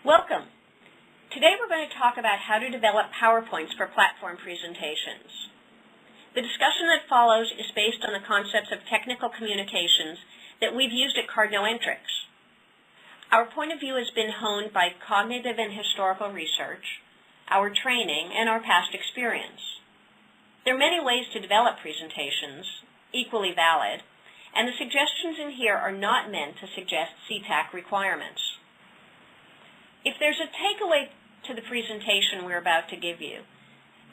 Welcome. Today we're going to talk about how to develop PowerPoints for platform presentations. The discussion that follows is based on the concepts of technical communications that we've used at Cardno-Entrix. Our point of view has been honed by cognitive and historical research, our training, and our past experience. There are many ways to develop presentations, equally valid, and the suggestions in here are not meant to suggest SETAC requirements. If there's a takeaway to the presentation we're about to give you,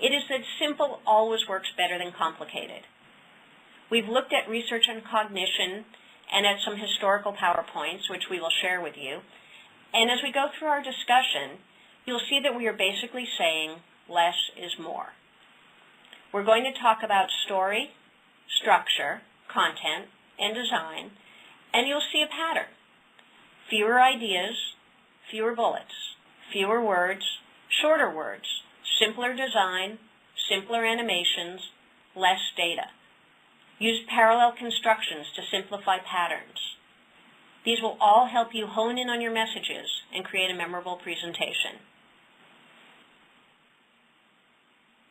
it is that simple always works better than complicated. We've looked at research on cognition and at some historical PowerPoints, which we will share with you. And as we go through our discussion, you'll see that we are basically saying less is more. We're going to talk about story, structure, content, and design, and you'll see a pattern. Fewer ideas, fewer bullets, fewer words, shorter words, simpler design, simpler animations, less data. Use parallel constructions to simplify patterns. These will all help you hone in on your messages and create a memorable presentation.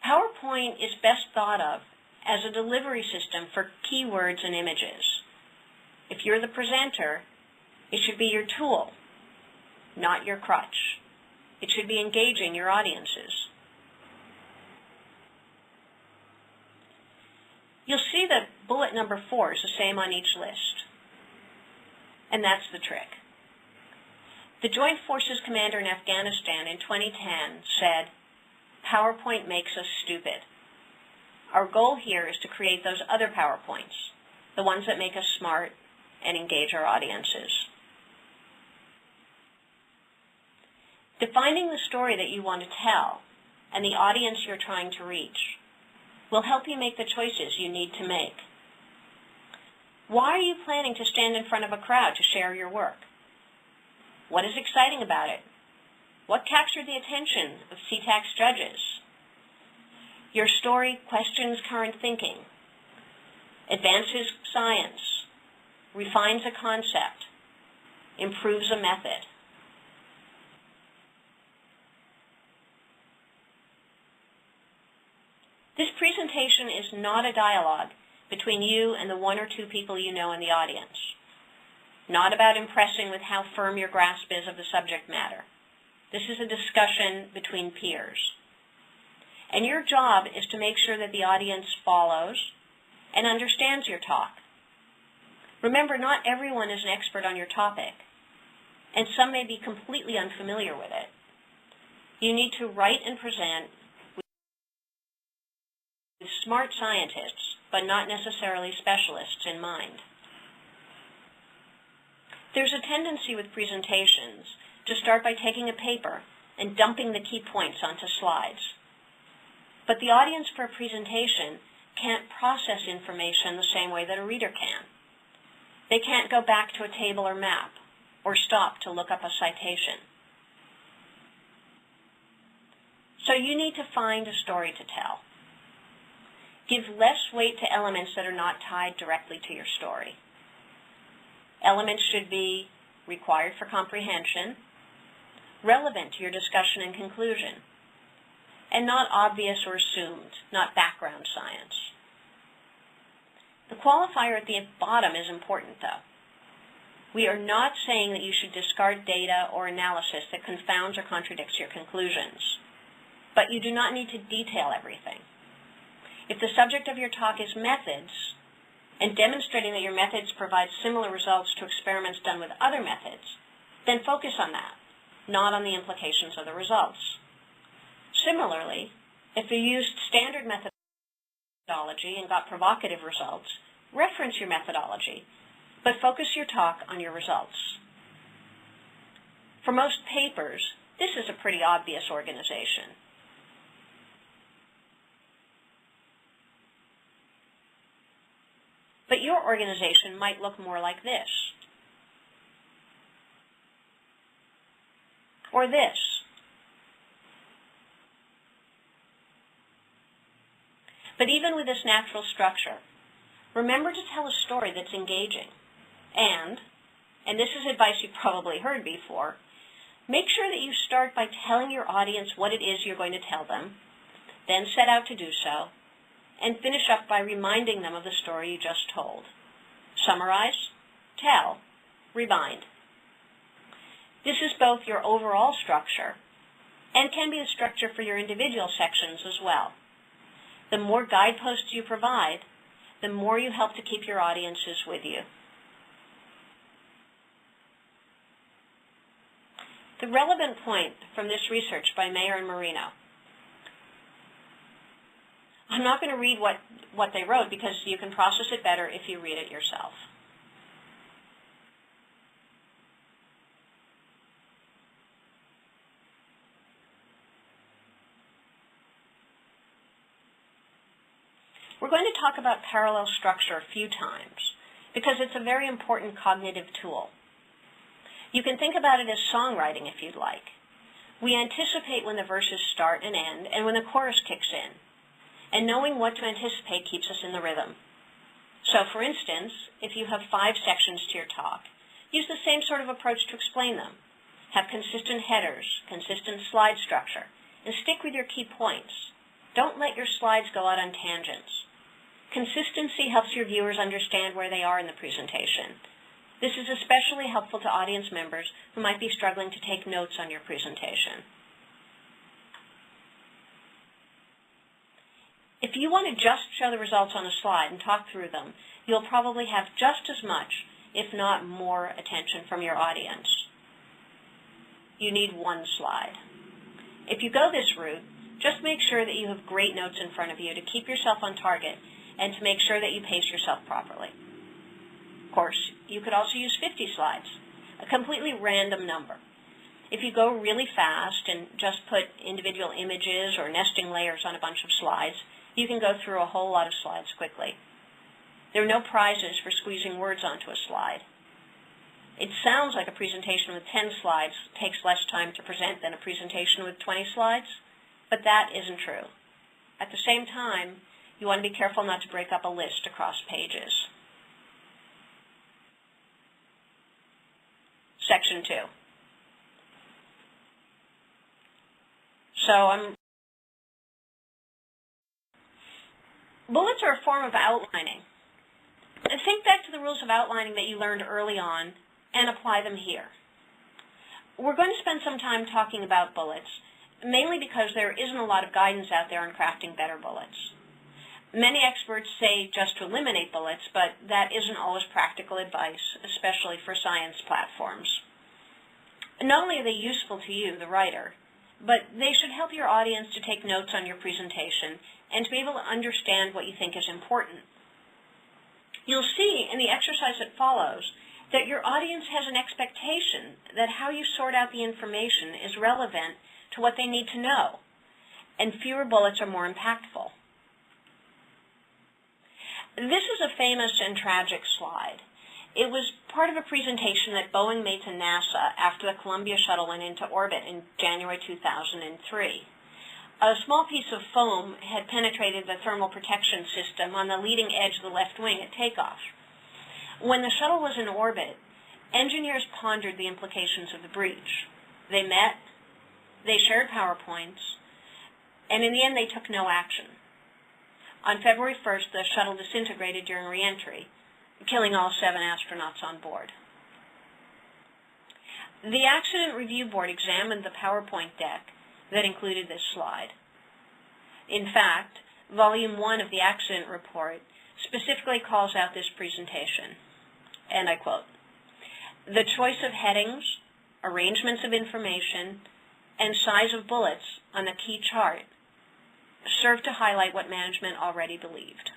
PowerPoint is best thought of as a delivery system for keywords and images. If you're the presenter, it should be your tool, not your crutch. It should be engaging your audiences. You'll see that bullet number 4 is the same on each list. And that's the trick. The Joint Forces commander in Afghanistan in 2010 said, "PowerPoint makes us stupid." Our goal here is to create those other PowerPoints, the ones that make us smart and engage our audiences. Defining the story that you want to tell and the audience you're trying to reach will help you make the choices you need to make. Why are you planning to stand in front of a crowd to share your work? What is exciting about it? What captured the attention of SETAC's judges? Your story questions current thinking, advances science, refines a concept, improves a method. This presentation is not a dialogue between you and the 1 or 2 people you know in the audience. Not about impressing with how firm your grasp is of the subject matter. This is a discussion between peers. And your job is to make sure that the audience follows and understands your talk. Remember, not everyone is an expert on your topic, and some may be completely unfamiliar with it. You need to write and present with smart scientists, but not necessarily specialists in mind. There's a tendency with presentations to start by taking a paper and dumping the key points onto slides. But the audience for a presentation can't process information the same way that a reader can. They can't go back to a table or map, or stop to look up a citation. So you need to find a story to tell. Give less weight to elements that are not tied directly to your story. Elements should be required for comprehension, relevant to your discussion and conclusion, and not obvious or assumed, not background science. The qualifier at the bottom is important, though. We are not saying that you should discard data or analysis that confounds or contradicts your conclusions, but you do not need to detail everything. If the subject of your talk is methods, and demonstrating that your methods provide similar results to experiments done with other methods, then focus on that, not on the implications of the results. Similarly, if you used standard methodology and got provocative results, reference your methodology, but focus your talk on your results. For most papers, this is a pretty obvious organization. But your organization might look more like this, or this. But even with this natural structure, remember to tell a story that's engaging. And this is advice you've probably heard before, Make sure that you start by telling your audience what it is you're going to tell them, then set out to do so, and finish up by reminding them of the story you just told. Summarize, tell, remind. This is both your overall structure and can be the structure for your individual sections as well. The more guideposts you provide, the more you help to keep your audiences with you. The relevant point from this research by Mayer and Marino. I'm not going to read what they wrote because you can process it better if you read it yourself. We're going to talk about parallel structure a few times because it's a very important cognitive tool. You can think about it as songwriting if you'd like. We anticipate when the verses start and end and when the chorus kicks in. And knowing what to anticipate keeps us in the rhythm. So, for instance, if you have 5 sections to your talk, use the same sort of approach to explain them. Have consistent headers, consistent slide structure, and stick with your key points. Don't let your slides go out on tangents. Consistency helps your viewers understand where they are in the presentation. This is especially helpful to audience members who might be struggling to take notes on your presentation. If you want to just show the results on a slide and talk through them, you'll probably have just as much, if not more, attention from your audience. You need one slide. If you go this route, just make sure that you have great notes in front of you to keep yourself on target and to make sure that you pace yourself properly. Of course, you could also use 50 slides, a completely random number. If you go really fast and just put individual images or nesting layers on a bunch of slides, you can go through a whole lot of slides quickly. There are no prizes for squeezing words onto a slide. It sounds like a presentation with 10 slides takes less time to present than a presentation with 20 slides, but that isn't true. At the same time, you want to be careful not to break up a list across pages. Section 2. Bullets are a form of outlining. Think back to the rules of outlining that you learned early on and apply them here. We're going to spend some time talking about bullets, mainly because there isn't a lot of guidance out there on crafting better bullets. Many experts say just to eliminate bullets, but that isn't always practical advice, especially for science platforms. Not only are they useful to you, the writer, but they should help your audience to take notes on your presentation and to be able to understand what you think is important. You'll see in the exercise that follows that your audience has an expectation that how you sort out the information is relevant to what they need to know, and fewer bullets are more impactful. This is a famous and tragic slide. It was part of a presentation that Boeing made to NASA after the Columbia shuttle went into orbit in January 2003. A small piece of foam had penetrated the thermal protection system on the leading edge of the left wing at takeoff. When the shuttle was in orbit, engineers pondered the implications of the breach. They met, they shared PowerPoints, and in the end they took no action. On February 1st, the shuttle disintegrated during re-entry, killing all 7 astronauts on board. The Accident Review Board examined the PowerPoint deck that included this slide. In fact, Volume 1 of the accident report specifically calls out this presentation, and I quote, "The choice of headings, arrangements of information, and size of bullets on the key chart serve to highlight what management already believed."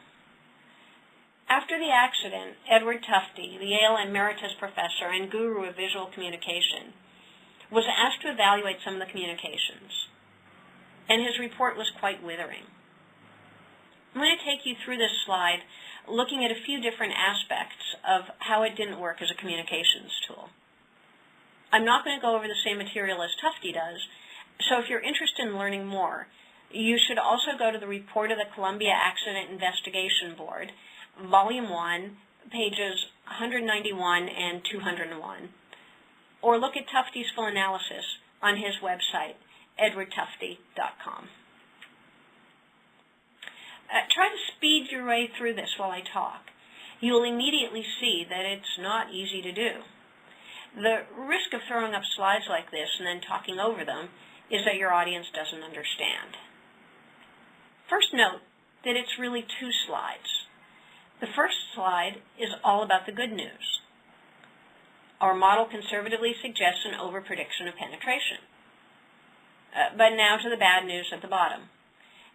After the accident, Edward Tufte, the Yale Emeritus Professor and guru of visual communication, was asked to evaluate some of the communications, and his report was quite withering. I'm going to take you through this slide looking at a few different aspects of how it didn't work as a communications tool. I'm not going to go over the same material as Tufte does, so if you're interested in learning more, you should also go to the report of the Columbia Accident Investigation Board, Volume 1, pages 191 and 201. or look at Tufte's full analysis on his website, edwardtufte.com. Try to speed your way through this while I talk. You will immediately see that it's not easy to do. The risk of throwing up slides like this and then talking over them is that your audience doesn't understand. First, note that it's really 2 slides. The first slide is all about the good news. Our model conservatively suggests an overprediction of penetration. But now to the bad news at the bottom.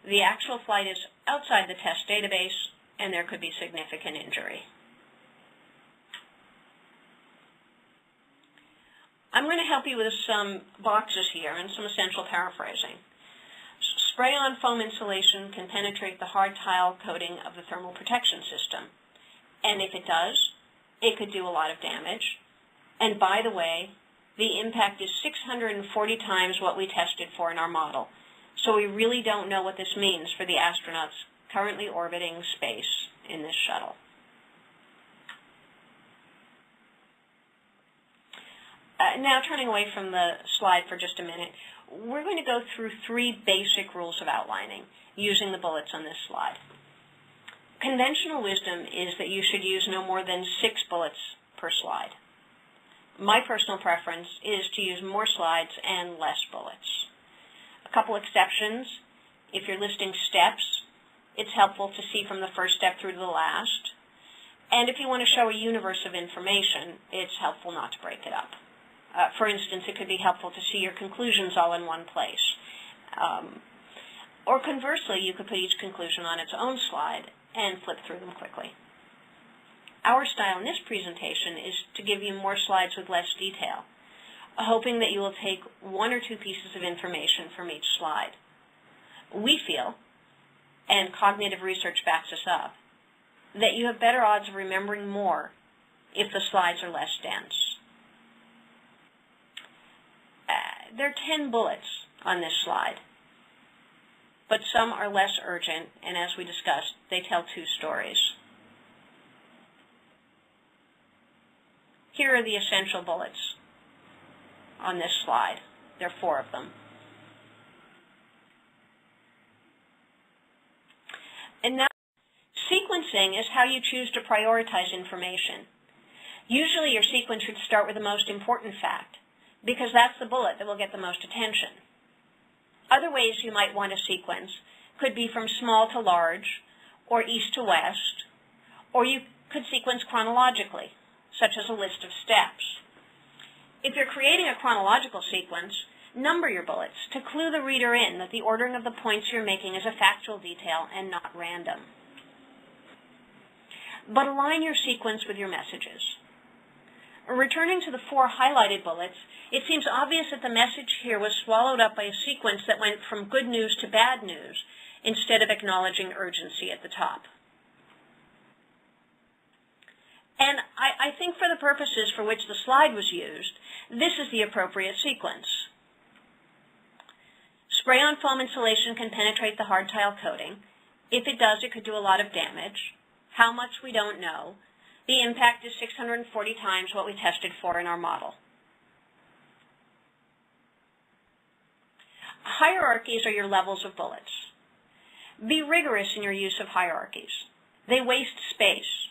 The actual flight is outside the test database, and there could be significant injury. I'm going to help you with some boxes here and some essential paraphrasing. Spray-on foam insulation can penetrate the hard tile coating of the thermal protection system. And if it does, it could do a lot of damage. And by the way, the impact is 640 times what we tested for in our model. So we really don't know what this means for the astronauts currently orbiting space in this shuttle. Now, turning away from the slide for just a minute, we're going to go through 3 basic rules of outlining using the bullets on this slide. Conventional wisdom is that you should use no more than 6 bullets per slide. My personal preference is to use more slides and less bullets. A couple exceptions: if you're listing steps, it's helpful to see from the first step through to the last. And if you want to show a universe of information, it's helpful not to break it up. For instance, it could be helpful to see your conclusions all in one place. Or conversely, you could put each conclusion on its own slide and flip through them quickly. Our style in this presentation is to give you more slides with less detail, hoping that you will take 1 or 2 pieces of information from each slide. We feel, and cognitive research backs us up, that you have better odds of remembering more if the slides are less dense. There are 10 bullets on this slide, but some are less urgent, and as we discussed, they tell 2 stories. Here are the essential bullets on this slide. There are 4 of them. And now, sequencing is how you choose to prioritize information. Usually your sequence should start with the most important fact, because that's the bullet that will get the most attention. Other ways you might want to sequence could be from small to large, or east to west, or you could sequence chronologically, such as a list of steps. If you're creating a chronological sequence, number your bullets to clue the reader in that the ordering of the points you're making is a factual detail and not random. But align your sequence with your messages. Returning to the 4 highlighted bullets, it seems obvious that the message here was swallowed up by a sequence that went from good news to bad news instead of acknowledging urgency at the top. And I think for the purposes for which the slide was used, this is the appropriate sequence. Spray-on foam insulation can penetrate the hard tile coating. If it does, it could do a lot of damage. How much, we don't know. The impact is 640 times what we tested for in our model. Hierarchies are your levels of bullets. Be rigorous in your use of hierarchies. They waste space.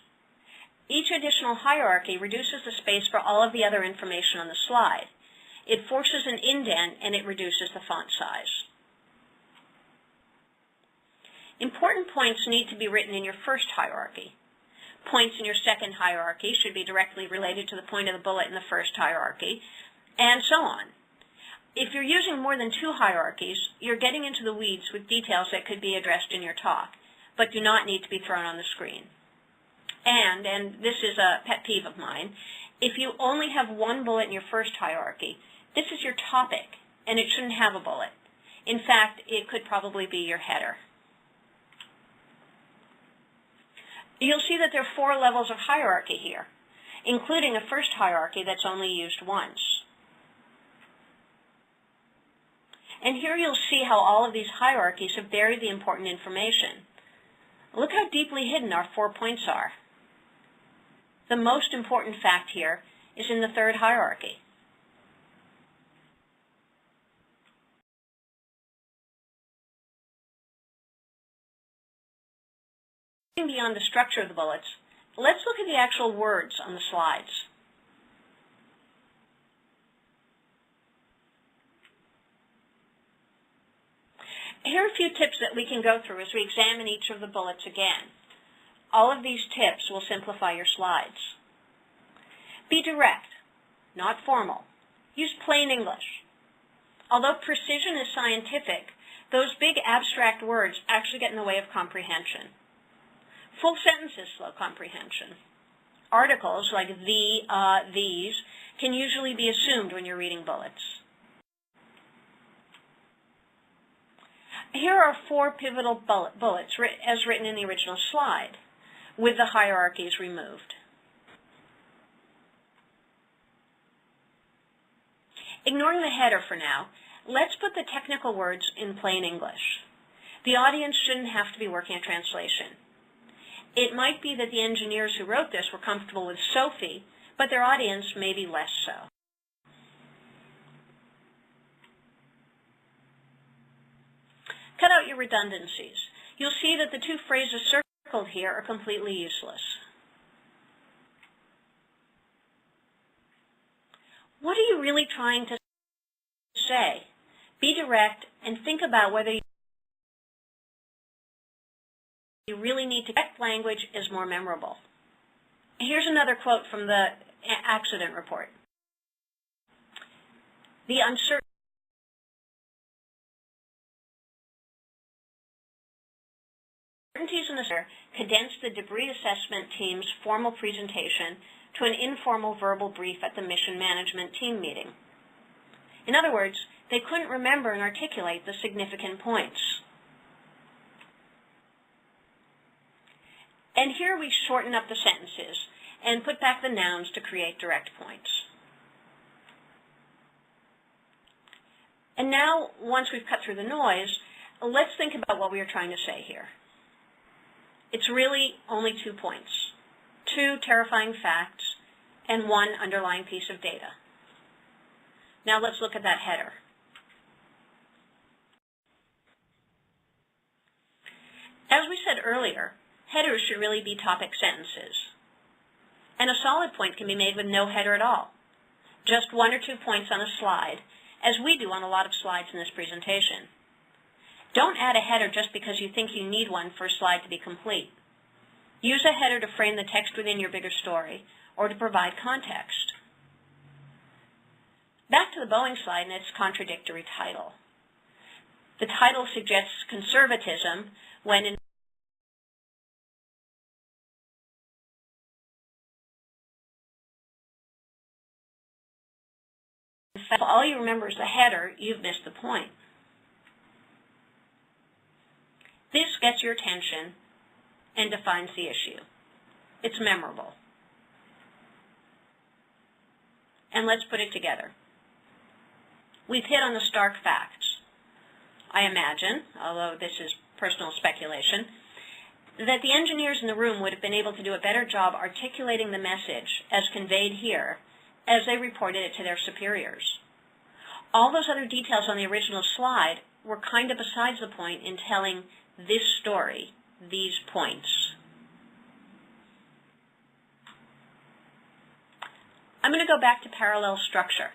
Each additional hierarchy reduces the space for all of the other information on the slide. It forces an indent and it reduces the font size. Important points need to be written in your first hierarchy. Points in your second hierarchy should be directly related to the point of the bullet in the first hierarchy, and so on. If you're using more than 2 hierarchies, you're getting into the weeds with details that could be addressed in your talk, but do not need to be thrown on the screen. And this is a pet peeve of mine, if you only have 1 bullet in your first hierarchy, this is your topic, and it shouldn't have a bullet. In fact, it could probably be your header. You'll see that there are 4 levels of hierarchy here, including a first hierarchy that's only used once. And here you'll see how all of these hierarchies have buried the important information. Look how deeply hidden our 4 points are. The most important fact here is in the third hierarchy. beyond the structure of the bullets, let's look at the actual words on the slides. Here are a few tips that we can go through as we examine each of the bullets again. All of these tips will simplify your slides. Be direct, not formal. Use plain English. Although precision is scientific, those big abstract words actually get in the way of comprehension. Full sentences slow comprehension. Articles like the, these can usually be assumed when you're reading bullets. Here are 4 pivotal bullets as written in the original slide, with the hierarchies removed. Ignoring the header for now, let's put the technical words in plain English. The audience shouldn't have to be working a translation. It might be that the engineers who wrote this were comfortable with Sophie, but their audience may be less so. Cut out your redundancies. You'll see that the 2 phrases circled here are completely useless. What are you really trying to say? Be direct and think about whether you really need to. Correct language is more memorable. Here's another quote from the accident report. The uncertainties in the center condensed the debris assessment team's formal presentation to an informal verbal brief at the mission management team meeting. In other words, they couldn't remember and articulate the significant points. And here we shorten up the sentences and put back the nouns to create direct points. And now, once we've cut through the noise, let's think about what we are trying to say here. It's really only 2 points, 2 terrifying facts, and 1 underlying piece of data. Now let's look at that header. As we said earlier, headers should really be topic sentences. And a solid point can be made with no header at all, just 1 or 2 points on a slide, as we do on a lot of slides in this presentation. Don't add a header just because you think you need one for a slide to be complete. Use a header to frame the text within your bigger story or to provide context. Back to the Boeing slide and its contradictory title. The title suggests conservatism when in fact, if all you remember is the header, you've missed the point. This gets your attention and defines the issue. It's memorable. And let's put it together. We've hit on the stark facts. I imagine, although this is personal speculation, that the engineers in the room would have been able to do a better job articulating the message as conveyed here as they reported it to their superiors. All those other details on the original slide were kind of besides the point in telling this story, these points. I'm going to go back to parallel structure.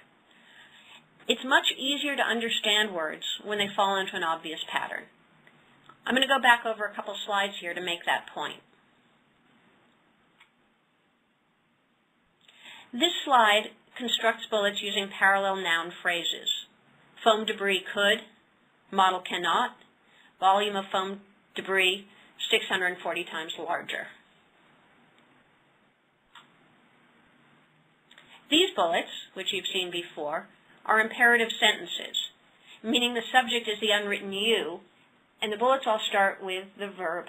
It's much easier to understand words when they fall into an obvious pattern. I'm going to go back over a couple slides here to make that point. This slide constructs bullets using parallel noun phrases. Foam debris could, model cannot, volume of foam debris 640 times larger. These bullets, which you've seen before, are imperative sentences, meaning the subject is the unwritten you, and the bullets all start with the verb.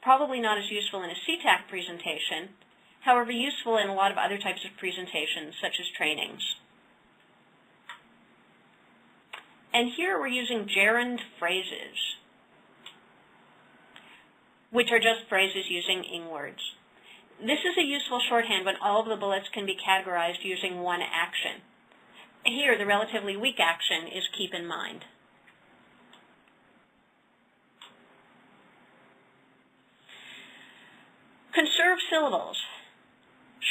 Probably not as useful in a SETAC presentation, however useful in a lot of other types of presentations, such as trainings. And here we're using gerund phrases, which are just phrases using ing words. This is a useful shorthand when all of the bullets can be categorized using one action. Here, the relatively weak action is keep in mind. Conserve syllables.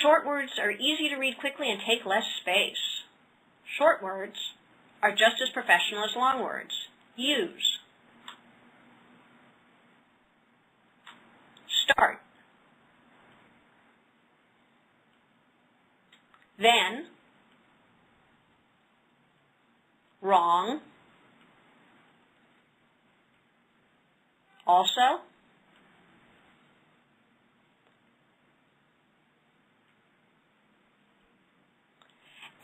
Short words are easy to read quickly and take less space. Short words are just as professional as long words. Use. Start. Then. Wrong. Also.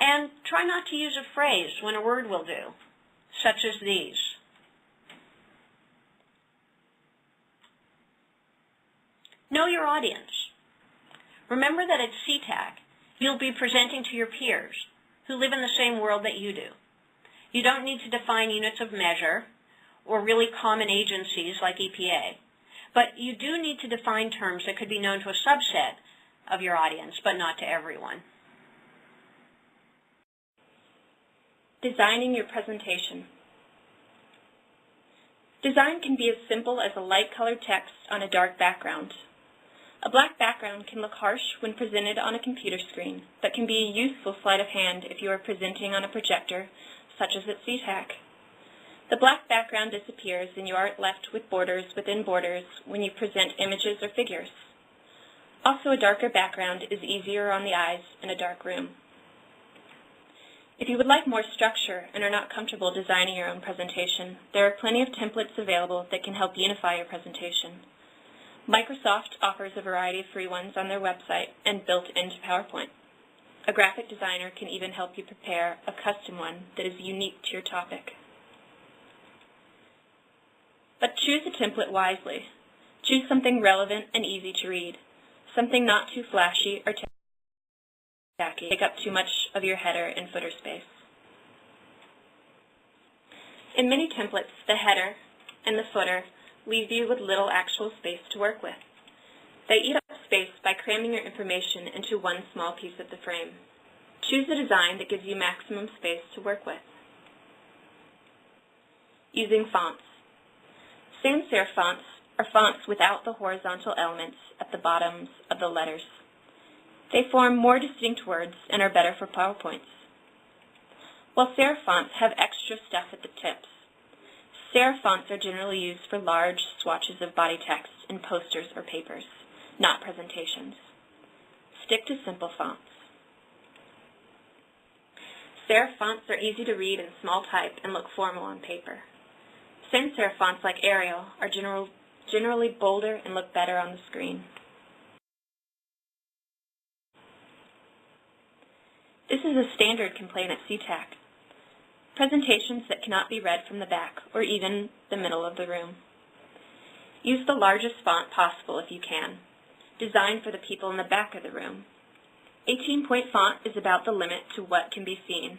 And try not to use a phrase when a word will do, such as these. Know your audience. Remember that at SETAC, you'll be presenting to your peers who live in the same world that you do. You don't need to define units of measure or really common agencies like EPA, but you do need to define terms that could be known to a subset of your audience, but not to everyone. Designing your presentation. Design can be as simple as a light-colored text on a dark background. A black background can look harsh when presented on a computer screen, but can be a useful sleight of hand if you are presenting on a projector, such as at SETAC. The black background disappears and you are left with borders within borders when you present images or figures. Also, a darker background is easier on the eyes in a dark room. If you would like more structure and are not comfortable designing your own presentation, there are plenty of templates available that can help unify your presentation. Microsoft offers a variety of free ones on their website and built into PowerPoint. A graphic designer can even help you prepare a custom one that is unique to your topic. But choose a template wisely. Choose something relevant and easy to read, something not too flashy or tacky, take up too much of your header and footer space. In many templates, the header and the footer leave you with little actual space to work with. They eat up space by cramming your information into one small piece of the frame. Choose a design that gives you maximum space to work with. Using fonts. Sans serif fonts are fonts without the horizontal elements at the bottoms of the letters. They form more distinct words and are better for PowerPoints. While serif fonts have extra stuff at the tips, serif fonts are generally used for large swatches of body text in posters or papers, not presentations. Stick to simple fonts. Serif fonts are easy to read in small type and look formal on paper. Sans serif fonts like Arial are generally bolder and look better on the screen. This is a standard complaint at SETAC. Presentations that cannot be read from the back or even the middle of the room. Use the largest font possible if you can. Designed for the people in the back of the room. 18-point font is about the limit to what can be seen,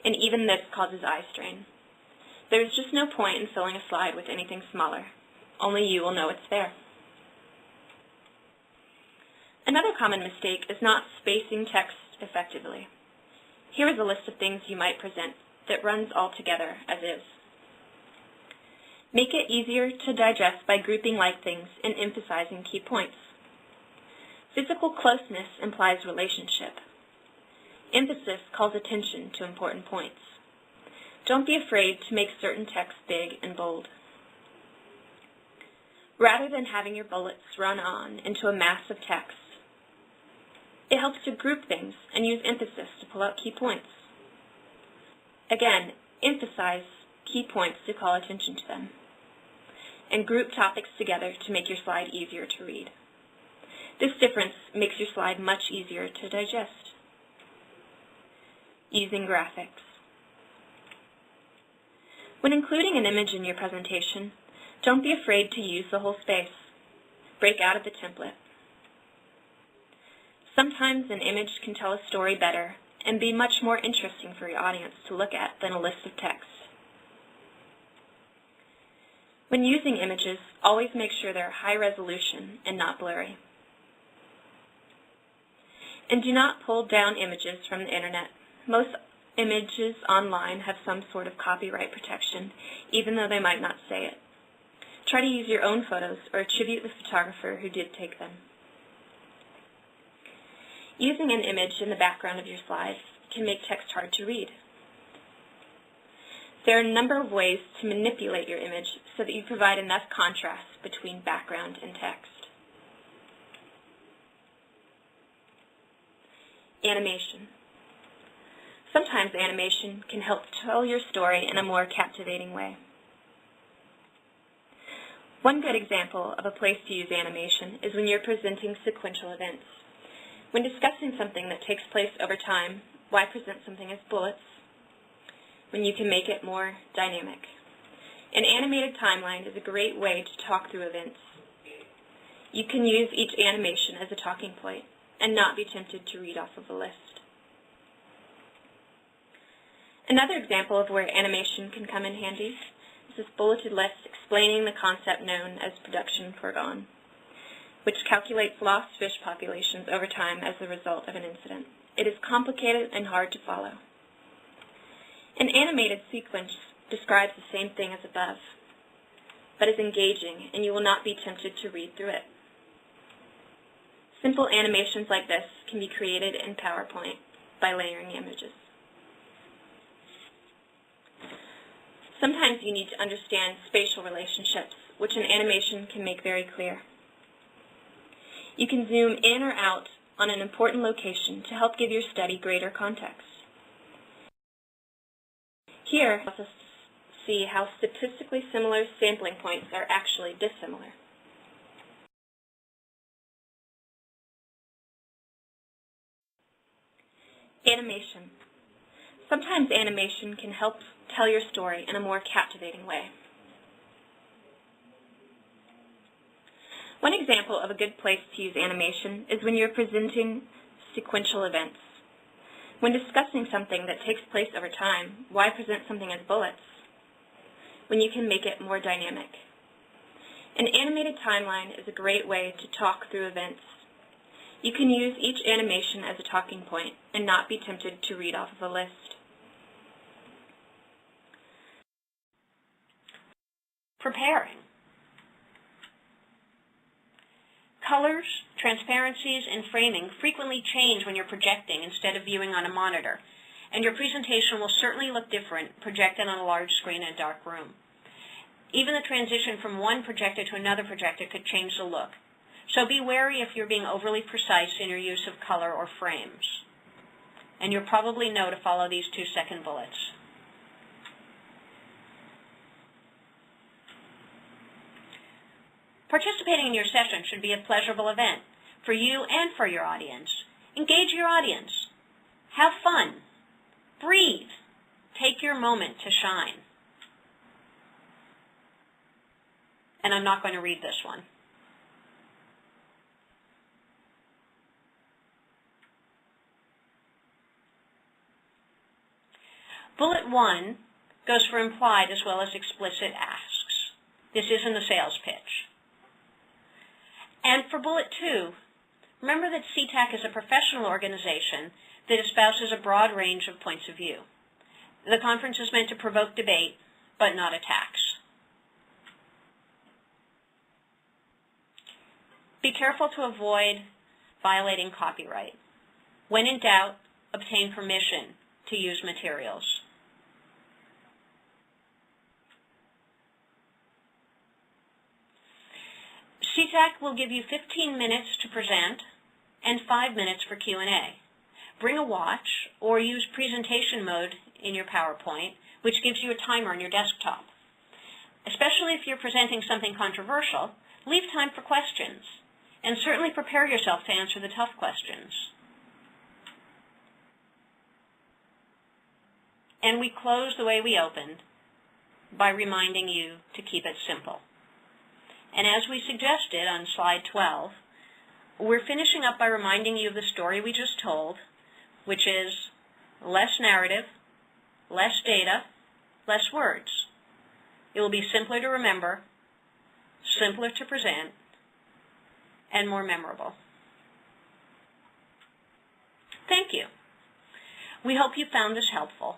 and even this causes eye strain. There is just no point in filling a slide with anything smaller. Only you will know it's there. Another common mistake is not spacing text effectively. Here is a list of things you might present that runs all together as is. Make it easier to digest by grouping like things and emphasizing key points. Physical closeness implies relationship. Emphasis calls attention to important points. Don't be afraid to make certain text big and bold. Rather than having your bullets run on into a mass of text, it helps to group things and use emphasis to pull out key points. Again, emphasize key points to call attention to them, and group topics together to make your slide easier to read. This difference makes your slide much easier to digest. Using graphics. When including an image in your presentation, don't be afraid to use the whole space. Break out of the template. Sometimes an image can tell a story better and be much more interesting for your audience to look at than a list of text. When using images, always make sure they're high resolution and not blurry. And do not pull down images from the internet. Most images online have some sort of copyright protection, even though they might not say it. Try to use your own photos or attribute the photographer who did take them. Using an image in the background of your slides can make text hard to read. There are a number of ways to manipulate your image so that you provide enough contrast between background and text. Animation. Sometimes animation can help tell your story in a more captivating way. One good example of a place to use animation is when you're presenting sequential events. When discussing something that takes place over time, why present something as bullets when you can make it more dynamic? An animated timeline is a great way to talk through events. You can use each animation as a talking point and not be tempted to read off of a list. Another example of where animation can come in handy is this bulleted list explaining the concept known as production foregone, which calculates lost fish populations over time as the result of an incident. It is complicated and hard to follow. An animated sequence describes the same thing as above, but is engaging, and you will not be tempted to read through it. Simple animations like this can be created in PowerPoint by layering images. Sometimes you need to understand spatial relationships, which an animation can make very clear. You can zoom in or out on an important location to help give your study greater context. Here, let's see how statistically similar sampling points are actually dissimilar. Animation. Sometimes animation can help tell your story in a more captivating way. One example of a good place to use animation is when you're presenting sequential events. When discussing something that takes place over time, why present something as bullets when you can make it more dynamic? An animated timeline is a great way to talk through events. You can use each animation as a talking point and not be tempted to read off of a list. Preparing. Colors, transparencies, and framing frequently change when you're projecting instead of viewing on a monitor, and your presentation will certainly look different projected on a large screen in a dark room. Even the transition from one projector to another projector could change the look, so be wary if you're being overly precise in your use of color or frames. And you'll probably know to follow these 2-second bullets. Participating in your session should be a pleasurable event for you and for your audience. Engage your audience. Have fun. Breathe. Take your moment to shine. And I'm not going to read this one. Bullet 1 goes for implied as well as explicit asks. This isn't a sales pitch. And for bullet 2, remember that SETAC is a professional organization that espouses a broad range of points of view. The conference is meant to provoke debate, but not attacks. Be careful to avoid violating copyright. When in doubt, obtain permission to use materials. SETAC will give you 15 minutes to present and 5 minutes for Q&A. Bring a watch or use presentation mode in your PowerPoint, which gives you a timer on your desktop. Especially if you're presenting something controversial, leave time for questions, and certainly prepare yourself to answer the tough questions. And we close the way we opened by reminding you to keep it simple. And as we suggested on slide 12, we're finishing up by reminding you of the story we just told, which is less narrative, less data, less words. It will be simpler to remember, simpler to present, and more memorable. Thank you. We hope you found this helpful.